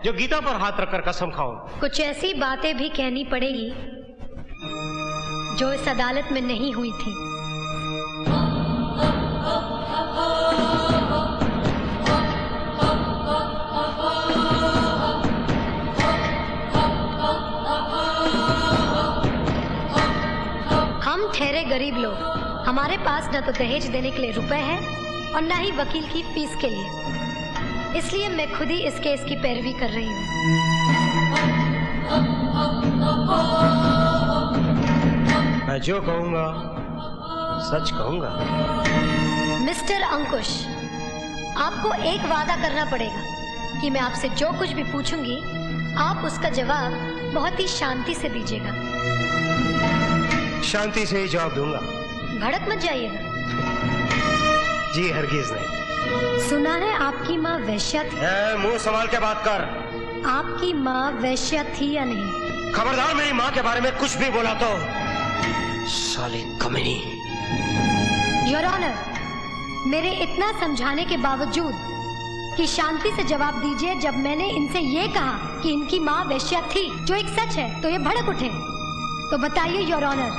जो गीता पर हाथ रखकर कसम खाओ। कुछ ऐसी बातें भी कहनी पड़ेगी जो इस अदालत में नहीं हुई थी। हम ठहरे गरीब लोग, हमारे पास न तो दहेज देने के लिए रुपए हैं और न ही वकील की फीस के लिए, इसलिए मैं खुद ही इस केस की पैरवी कर रही हूँ। मैं जो कहूँगा सच कहूँगा। मिस्टर अंकुश, आपको एक वादा करना पड़ेगा कि मैं आपसे जो कुछ भी पूछूंगी आप उसका जवाब बहुत ही शांति से दीजिएगा। शांति से ही जवाब दूंगा। भड़क मत जाइएगा। जी हरगिज नहीं। सुना है आपकी माँ वैश्या थी। मुंह संभाल के बात कर। आपकी माँ वैश्या थी या नहीं? खबरदार मेरी माँ के बारे में कुछ भी बोला तो साली कमीनी। योर ऑनर, मेरे इतना समझाने के बावजूद कि शांति से जवाब दीजिए, जब मैंने इनसे ये कहा कि इनकी माँ वैश्या थी, जो एक सच है, तो ये भड़क उठे। तो बताइए योर ऑनर,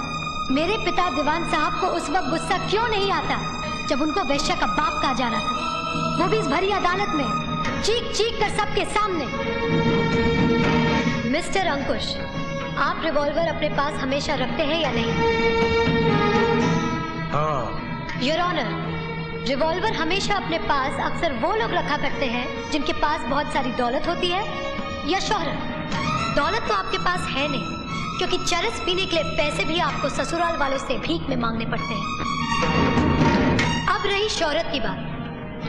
मेरे पिता दीवान साहब को उस वक्त गुस्सा क्यों नहीं आता जब उनको वैश्या का बाप कहा जा रहा था, वो भी इस भरी अदालत में, चीख चीख कर सबके सामने। मिस्टर अंकुश, आप रिवॉल्वर अपने पास हमेशा रखते हैं या नहीं? हाँ। योर ऑनर, रिवॉल्वर हमेशा अपने पास अक्सर वो लोग रखा करते हैं जिनके पास बहुत सारी दौलत होती है या शोहरत। दौलत तो आपके पास है नहीं, क्योंकि चरस पीने के लिए पैसे भी आपको ससुराल वालों से भीख में मांगने पड़ते हैं। अब रही शोहरत की बात,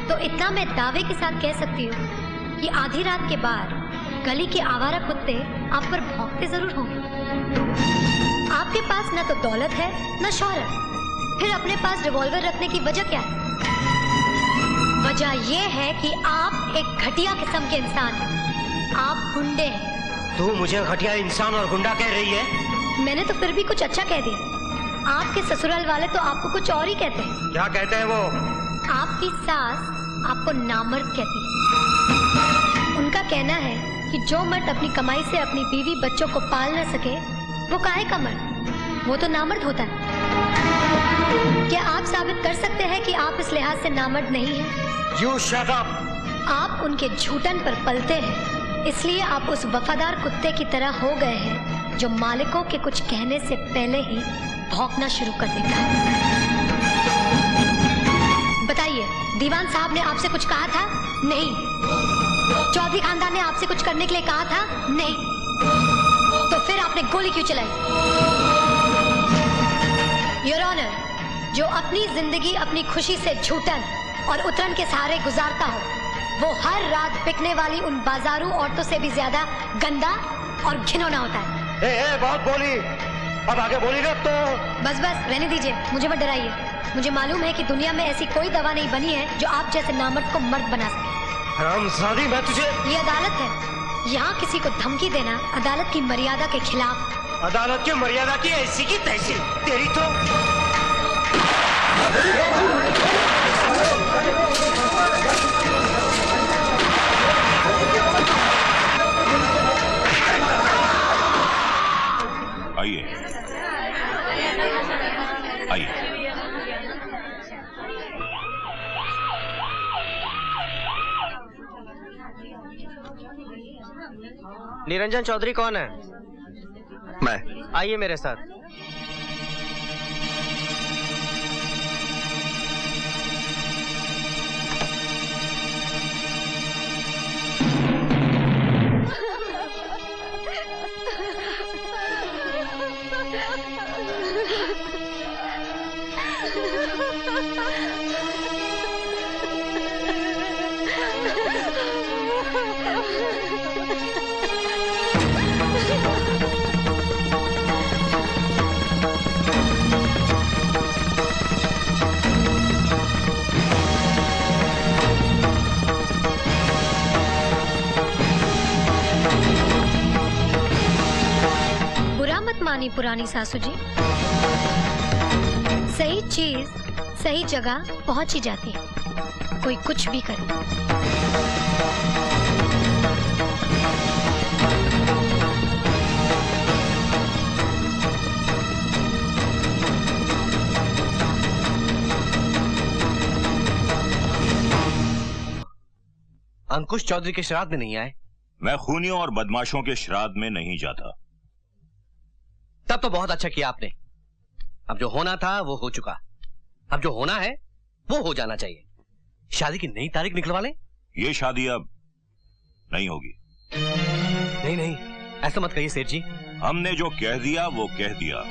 तो इतना मैं दावे के साथ कह सकती हूँ कि आधी रात के बाद गली के आवारा कुत्ते आप पर भौंकते जरूर होंगे। आपके पास न तो दौलत है न शोहरत, फिर अपने पास रिवॉल्वर रखने की वजह क्या है? वजह यह है कि आप एक घटिया किस्म के इंसान हैं। आप गुंडे हैं। तू मुझे घटिया इंसान और गुंडा कह रही है? मैंने तो फिर भी कुछ अच्छा कह दिया। आपके ससुराल वाले तो आपको कुछ और ही कहते हैं। क्या कहते हैं वो? आपकी सास आपको नामर्द कहती है। उनका कहना है कि जो मर्द अपनी कमाई से अपनी बीवी बच्चों को पाल न सके वो काहे का मर्द, वो तो नामर्द होता है। क्या आप साबित कर सकते हैं कि आप इस लिहाज से नामर्द नहीं हैं? You shut up! आप उनके झूठन पर पलते हैं, इसलिए आप उस वफादार कुत्ते की तरह हो गए हैं जो मालिकों के कुछ कहने से पहले ही भौंकना शुरू कर देता है। बताइए, दीवान साहब ने आपसे कुछ कहा था? नहीं। चौधरी खानदान ने आपसे कुछ करने के लिए कहा था? नहीं। तो फिर आपने गोली क्यों चलाई? योर ऑनर, जो अपनी जिंदगी अपनी खुशी से झूठन और उतरन के सहारे गुजारता हो, वो हर रात बिकने वाली उन बाजारू औरतों से भी ज्यादा गंदा और घिनौना होता है। बहुत बोली, अब आगे बोली ना तो। बस बस रहने दीजिए, मुझे मत डराइए। मुझे मालूम है कि दुनिया में ऐसी कोई दवा नहीं बनी है जो आप जैसे नामर्द को मर्द बना सके। हरामजादी, मैं तुझे। ये अदालत है, यहाँ किसी को धमकी देना अदालत की मर्यादा के खिलाफ। अदालत की मर्यादा की ऐसी की तैसी, तेरी तो। आइए आइए। निरंजन चौधरी कौन है? मैं। आइए मेरे साथ। मानी पुरानी सासू जी, सही चीज सही जगह पहुंच ही जाती है, कोई कुछ भी करे। अंकुश चौधरी के श्राद्ध में नहीं आए? मैं खूनियों और बदमाशों के श्राद्ध में नहीं जाता। तब तो बहुत अच्छा किया आपने। अब जो होना था वो हो चुका, अब जो होना है वो हो जाना चाहिए। शादी की नई तारीख निकलवा लें। ये शादी अब नहीं होगी। नहीं नहीं, ऐसा मत कहिए सेठ जी। हमने जो कह दिया वो कह दिया।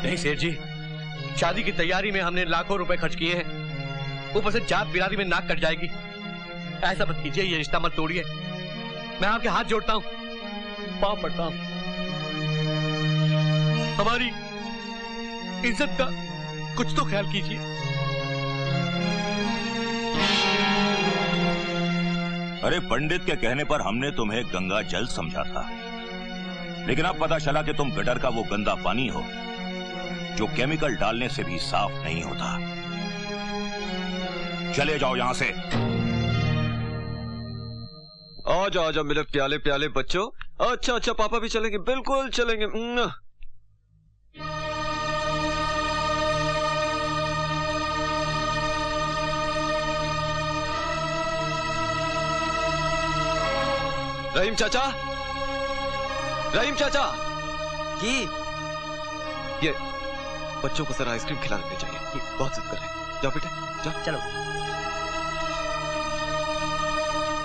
नहीं सेठ जी, शादी की तैयारी में हमने लाखों रुपए खर्च किए हैं, ऊपर से जात बिरादरी में नाक कट जाएगी। ऐसा मत कीजिए, ये रिश्ता मत तोड़िए। मैं आपके हाथ जोड़ता हूं, पांव पड़ता हूं। हमारी इज्जत का कुछ तो ख्याल कीजिए। अरे पंडित के कहने पर हमने तुम्हें गंगा जल समझा था, लेकिन अब पता चला कि तुम गटर का वो गंदा पानी हो जो केमिकल डालने से भी साफ नहीं होता। चले जाओ यहां से। आजा आजा मेरे प्याले प्याले बच्चों। अच्छा अच्छा, पापा भी चलेंगे, बिल्कुल चलेंगे। रहीम चाचा, रहीम चाचा, ये बच्चों को जरा आइसक्रीम खिला देनी चाहिए, ये बहुत जिद कर रहे हैं। जाओ बेटे जाओ। चलो।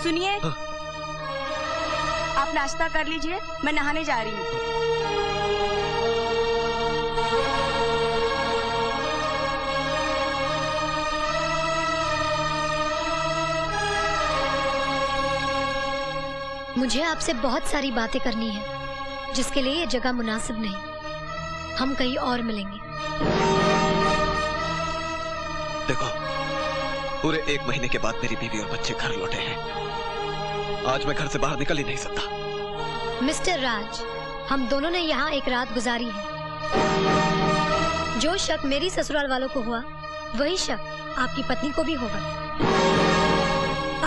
सुनिए, हाँ। आप नाश्ता कर लीजिए, मैं नहाने जा रही हूँ। मुझे आपसे बहुत सारी बातें करनी है, जिसके लिए ये जगह मुनासिब नहीं। हम कहीं और मिलेंगे। देखो, पूरे 1 महीने के बाद मेरी बीवी और बच्चे घर लौटे हैं। आज मैं घर से बाहर निकल ही नहीं सकता। मिस्टर राज, हम दोनों ने यहाँ एक रात गुजारी है। जो शक मेरी ससुराल वालों को हुआ, वही शक आपकी पत्नी को भी होगा।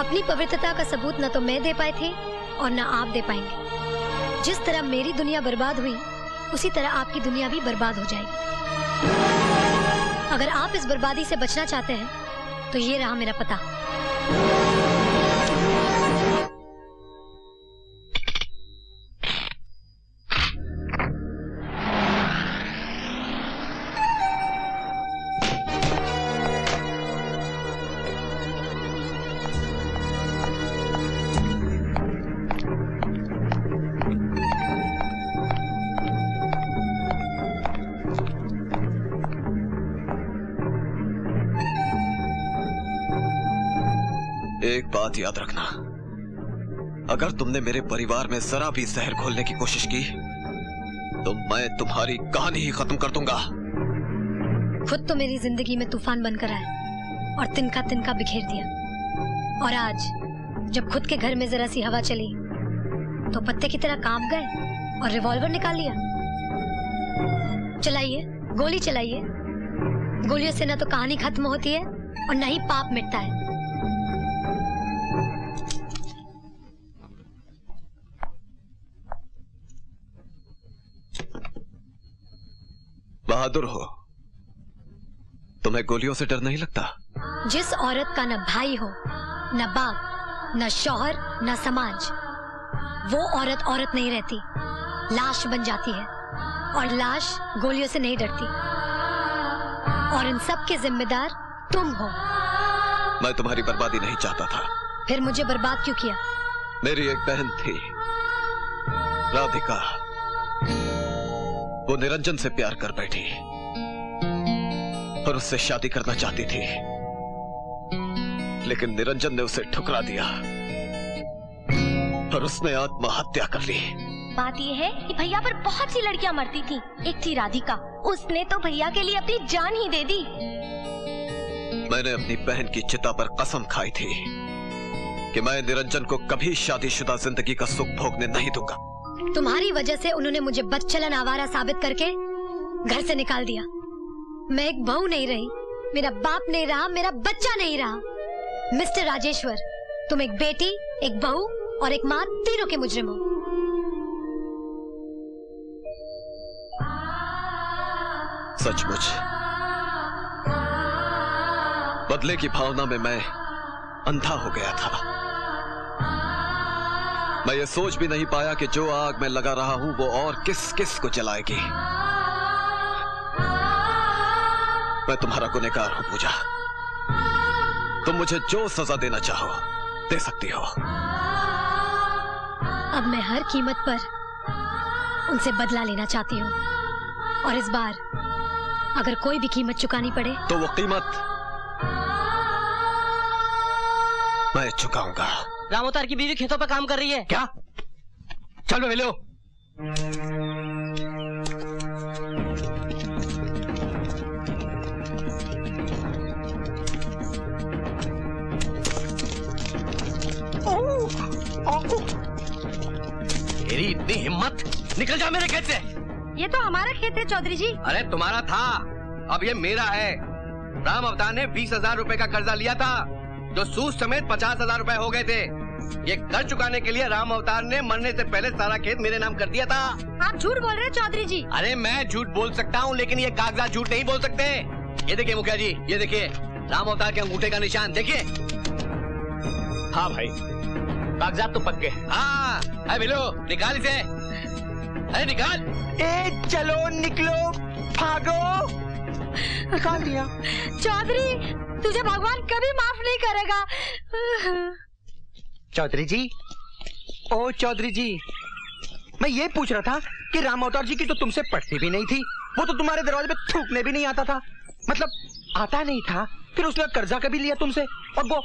अपनी पवित्रता का सबूत न तो मैं दे पाए थे और न आप दे पाएंगे। जिस तरह मेरी दुनिया बर्बाद हुई, उसी तरह आपकी दुनिया भी बर्बाद हो जाएगी। अगर आप इस बर्बादी से बचना चाहते हैं, तो ये रहा मेरा पता। एक बात याद रखना, अगर तुमने मेरे परिवार में जरा भी जहर घोलने की कोशिश की, तो मैं तुम्हारी कहानी ही खत्म कर दूंगा। खुद तो मेरी जिंदगी में तूफान बनकर आया और तिनका तिनका बिखेर दिया, और आज जब खुद के घर में जरा सी हवा चली, तो पत्ते की तरह कांप गए और रिवॉल्वर निकाल लिया। चलाइए, गोली चलाइए। गोलियों से न तो कहानी खत्म होती है और न ही पाप मिटता है। बहादुर हो, तुम्हें गोलियों से डर नहीं लगता? जिस औरत का न भाई हो, न बाप, न शौहर, न समाज, वो औरत औरत नहीं रहती, लाश बन जाती है। और लाश गोलियों से नहीं डरती। और इन सब के जिम्मेदार तुम हो। मैं तुम्हारी बर्बादी नहीं चाहता था। फिर मुझे बर्बाद क्यों किया? मेरी एक बहन थी, राधिका। वो निरंजन से प्यार कर बैठी और उससे शादी करना चाहती थी, लेकिन निरंजन ने उसे ठुकरा दिया और उसने आत्महत्या कर ली। बात यह है कि भैया पर बहुत सी लड़कियां मरती थीं। एक थी राधिका, उसने तो भैया के लिए अपनी जान ही दे दी। मैंने अपनी बहन की चिता पर कसम खाई थी कि मैं निरंजन को कभी शादीशुदा जिंदगी का सुख भोगने नहीं दूंगा। तुम्हारी वजह से उन्होंने मुझे बदचलन आवारा साबित करके घर से निकाल दिया। मैं एक बहू नहीं रही, मेरा बाप नहीं रहा, मेरा बच्चा नहीं रहा। मिस्टर राजेश्वर, तुम एक बेटी, एक बहू और एक मां, तीनों के मुजरिम हो। सचमुच बदले की भावना में मैं अंधा हो गया था। मैं ये सोच भी नहीं पाया कि जो आग मैं लगा रहा हूं वो और किस किस को जलाएगी। मैं तुम्हारा गुनहगार हूं पूजा। तुम मुझे जो सजा देना चाहो दे सकती हो। अब मैं हर कीमत पर उनसे बदला लेना चाहती हूँ, और इस बार अगर कोई भी कीमत चुकानी पड़े तो वो कीमत मैं चुकाऊंगा। रामोतार की बीवी खेतों पर काम कर रही है। क्या? चल बे लो। तेरी इतनी हिम्मत, निकल जा मेरे खेत से। ये तो हमारा खेत है चौधरी जी। अरे तुम्हारा था, अब ये मेरा है। राम अवतार ने 20,000 रुपए का कर्जा लिया था, जो सूद समेत 50,000 रुपए हो गए थे। ये कर चुकाने के लिए राम अवतार ने मरने से पहले सारा खेत मेरे नाम कर दिया था। आप झूठ बोल रहे हैं चौधरी जी। अरे मैं झूठ बोल सकता हूँ, लेकिन ये कागजात झूठ नहीं बोल सकते। ये देखिए मुखिया जी, ये देखिए राम अवतार के अंगूठे का निशान देखिए। हाँ भाई, कागजात तो पक्के हैं। हाँ, है बिलो, निकाल इसे। अरे निकाल। चलो निकलो, भागो। निकाल दिया। चौधरी, तुझे भगवान कभी माफ नहीं करेगा। चौधरी जी, ओ चौधरी जी, मैं ये पूछ रहा था कि राम अवतार जी की तो तुमसे पटती भी नहीं थी, वो तो तुम्हारे दरवाजे पे थूकने भी नहीं आता था, मतलब आता नहीं था। फिर उसने कर्जा कभी लिया तुमसे, और वो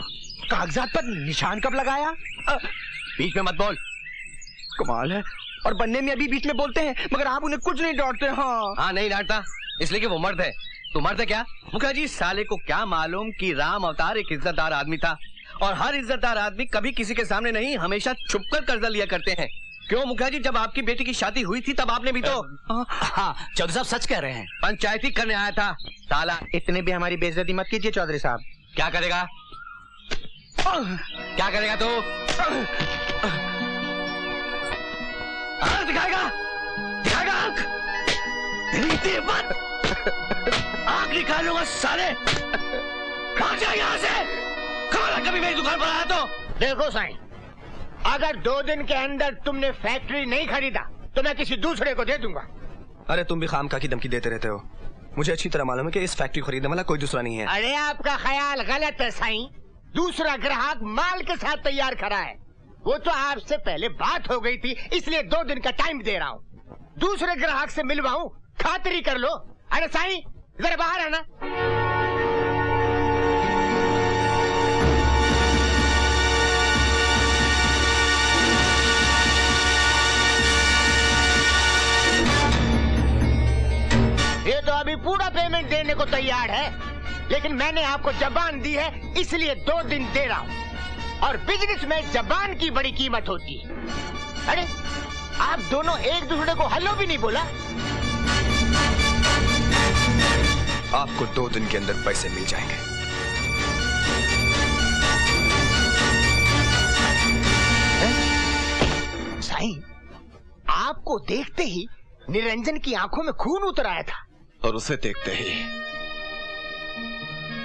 कागजात पर निशान कब लगाया? बीच में मत बोल। कमाल है, और बन्ने में अभी बीच में बोलते हैं, मगर आप उन्हें कुछ नहीं डांटते। हाँ नहीं डांटता, इसलिए कि वो मर्द है। तू मर्द है क्या? मुखिया जी, साले को क्या मालूम कि राम अवतार एक इज्जतदार आदमी था, और हर इज्जतदार आदमी कभी किसी के सामने नहीं, हमेशा छुपकर कर्जा लिया करते हैं। क्यों मुखिया जी, जब आपकी बेटी की शादी हुई थी तब आपने भी तो। हाँ चौधरी साहब सच कह रहे हैं। पंचायती करने आया था साला। इतने भी हमारी बेइज्जती मत कीजिए चौधरी साहब। क्या करेगा? क्या करेगा तू? आंख दिखाएगा? दिखाएगा आंख? तेरी हिम्मत? आंख निकालूंगा साले। भाग जा यहाँ से। कभी मेरी दुकान पर आया तो। देखो साईं, अगर 2 दिन के अंदर तुमने फैक्ट्री नहीं खरीदा तो मैं किसी दूसरे को दे दूंगा। अरे तुम भी खामखा की धमकी देते रहते हो। मुझे अच्छी तरह मालूम है कि इस फैक्ट्री खरीदने वाला कोई दूसरा नहीं है। अरे आपका ख्याल गलत है साईं, दूसरा ग्राहक माल के साथ तैयार खड़ा है। वो तो आपसे पहले बात हो गई थी, इसलिए 2 दिन का टाइम दे रहा हूँ। दूसरे ग्राहक से मिलवाऊं, खातिरी कर लो। अरे साईं जरा बाहर आना। ये तो अभी पूरा पेमेंट देने को तैयार है, लेकिन मैंने आपको जबान दी है, इसलिए 2 दिन दे रहा हूँ। और बिजनेस में जबान की बड़ी कीमत होती है। अरे आप दोनों एक दूसरे को हेलो भी नहीं बोला। आपको 2 दिन के अंदर पैसे मिल जाएंगे। साईं, आपको देखते ही निरंजन की आंखों में खून उतर आया था, और उसे देखते ही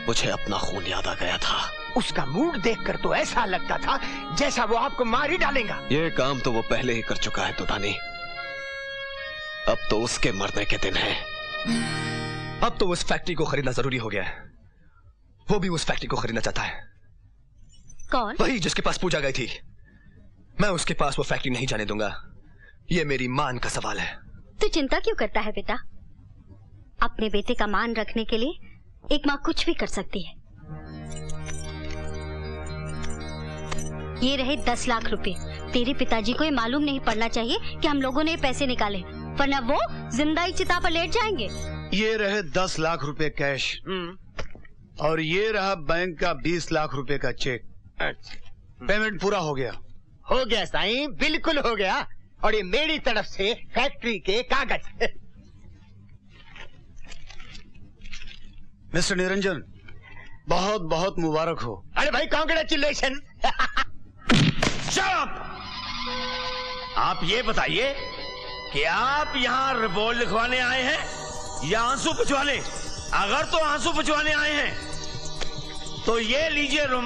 मुझे अपना खून याद आ गया था। उसका मूड देखकर तो ऐसा लगता था जैसा वो आपको मार ही डालेगा। ये काम तो वो पहले ही कर चुका है तुदानी, अब तो उसके मरने के दिन है। अब तो उस फैक्ट्री को खरीदना जरूरी हो गया है। वो भी उस फैक्ट्री को खरीदना चाहता है। कौन? वही जिसके पास पूजा गई थी। मैं उसके पास वो फैक्ट्री नहीं जाने दूंगा। ये मेरी मान का सवाल है। तू चिंता क्यों करता है बेटा? अपने बेटे का मान रखने के लिए एक माँ कुछ भी कर सकती है। ये रहे 10 लाख रुपए। तेरे पिताजी को ये मालूम नहीं पड़ना चाहिए कि हम लोगों ने पैसे निकाले, वरना वो जिंदा ही चिता पर लेट जाएंगे। ये रहे 10 लाख रुपए कैश, और ये रहा बैंक का 20 लाख रुपए का चेक। पेमेंट पूरा हो गया। हो गया साईं, बिल्कुल हो गया। और ये मेरी तरफ से फैक्ट्री के कागज। मिस्टर निरंजन, बहुत बहुत मुबारक हो। अरे भाई कांग्रेचुलेशन। आप ये बताइए कि आप यहाँ रिपोर्ट लिखवाने आए हैं या आंसू पुछवाने? अगर तो आंसू पुछवाने आए हैं तो ये लीजिए रुमाल।